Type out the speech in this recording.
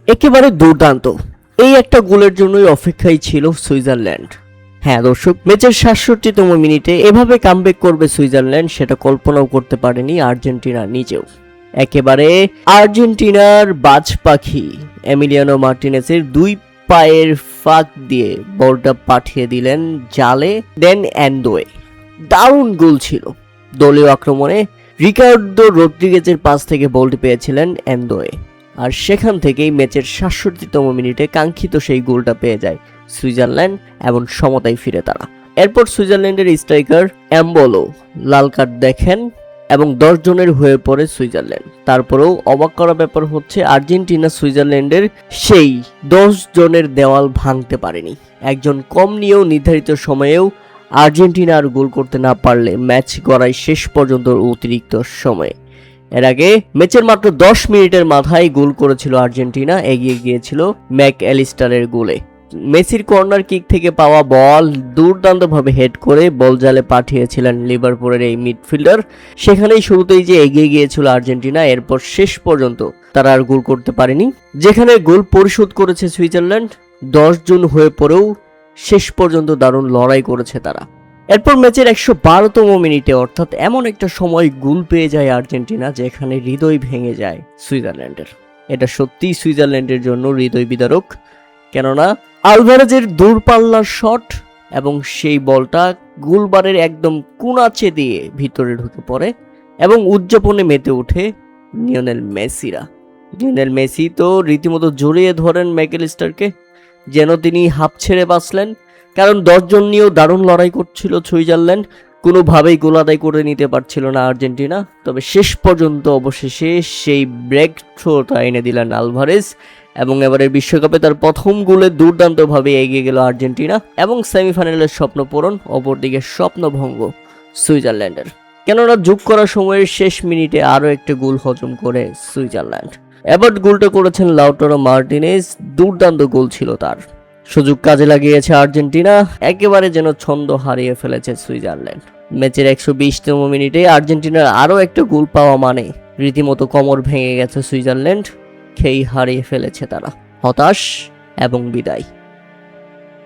একেবারে দুর্দান্ত। এই একটা গোলের জন্যই অপেক্ষায় ছিল সুইজারল্যান্ড। হ্যাঁ দর্শক, ম্যাচের ৬৭তম মিনিটে এভাবে কামব্যাক করবে সুইজারল্যান্ড সেটা কল্পনাও করতে পারেনি আর্জেন্টিনা নিজেও। একেবারে আর্জেন্টিনার বাজ পাখি এমিলিয়ানো মার্টিনেজের দুই পায়ের ফাঁক দিয়ে বলটা পাঠিয়ে দিলেন জালে, দেন এন্ডোয়ে। দারুণ গোল ছিল। দলীয় আক্রমণে রিকার্ডো রদ্রিগেজের পাস থেকে বলটি পেয়েছিলেন এন্ডোয়ে, আর সেখান থেকেই ম্যাচের ৬৭তম মিনিটে কাঙ্ক্ষিত সেই গোলটা পেয়ে যায় সুইজারল্যান্ড এবং সমতায় ফিরে তারা। এরপর সুইজারল্যান্ডের স্ট্রাইকার এমবোলো লাল কার্ড দেখেন এবং 10 জনের হয়ে পড়ে সুইজারল্যান্ড। তারপরেও অবাক করা ব্যাপার হচ্ছে আর্জেন্টিনা সুইজারল্যান্ডের সেই 10 জনের দেওয়াল ভাঙতে পারেনি। একজন কম নিয়েও নির্ধারিত সময়েও আর্জেন্টিনা আর গোল করতে না পারলে ম্যাচ গড়ায় শেষ পর্যন্ত অতিরিক্ত সময়ে। এর আগে ম্যাচের মাত্র 10 মিনিটের মাথায় গোল করেছিল আর্জেন্টিনা, এগিয়ে গিয়েছিল ম্যাক অ্যালিস্টারের গোলে। মেসির কর্নার কিক থেকে পাওয়া বল দুর্দান্তভাবে হেড করে বল জালে পাঠিয়েছিলেন লিভারপুলের এই মিডফিল্ডার। সেখানেই শুরুতেই যে এগিয়ে গিয়েছিল আর্জেন্টিনা, এরপর শেষ পর্যন্ত তারা আর গোল করতে পারেনি। যেখানে গোল পরিশোধ করেছে সুইজারল্যান্ড, 10 জন হয়ে পড়েও শেষ পর্যন্ত দারুণ লড়াই করেছে তারা। এরপর ম্যাচের ১১২তম মিনিটে অর্থাৎ এমন একটা সময় গোল পেয়ে যায় আর্জেন্টিনা যেখানে হৃদয় ভেঙে যায় সুইজারল্যান্ডের। এটা সত্যিই সুইজারল্যান্ডের জন্য হৃদয় বিদারক, কেননা আলভারেজের দূরপাল্লার শট এবং সেই বলটা গোলবারের একদম কোণাচে দিয়ে ভিতরে ঢুকে পড়ে এবং উদযাপনে মেতে ওঠে লিওনেল মেসিরা। লিওনেল মেসি তো রীতিমতো জড়িয়ে ধরেন ম্যাকঅ্যালিস্টারকে, যেন তিনি হাঁপ ছেড়ে বাঁচলেন। কারণ 10 জন নিয়েও দারুণ লড়াই করছিল সুইজারল্যান্ড, কোনোভাবেই গোল আদায় করে নিতে পারছিল না আর্জেন্টিনা। তবে শেষ পর্যন্ত অবশেষে সেই ব্রেক থ্রোটা এনে দিলেন আলভারেজ এবং এবারের বিশ্বকাপে তার প্রথম গোলে দুর্দান্তভাবে এগিয়ে গেল আর্জেন্টিনা এবং সেমিফাইনালের স্বপ্ন পূরণ, অপরদিকে স্বপ্নভঙ্গ সুইজারল্যান্ডের। কেননা যোগ করার সময়ের শেষ মিনিটে আরও একটা গোল হজম করে সুইজারল্যান্ড। এবার গোলটা করেছেন লাউটারো মার্টিনেজ, দুর্দান্ত গোল ছিল তার। সুযোগ কাজে লাগিয়েছে আর্জেন্টিনা, একেবারে যেন ছন্দ হারিয়ে ফেলেছে সুইজারল্যান্ড। ম্যাচের ১২০তম মিনিটে আর্জেন্টিনার আরও একটা গোল পাওয়া মানে রীতিমতো কোমর ভেঙে গেছে সুইজারল্যান্ড, খেই হারিয়ে ফেলেছে তারা। হতাশ এবং বিদায়।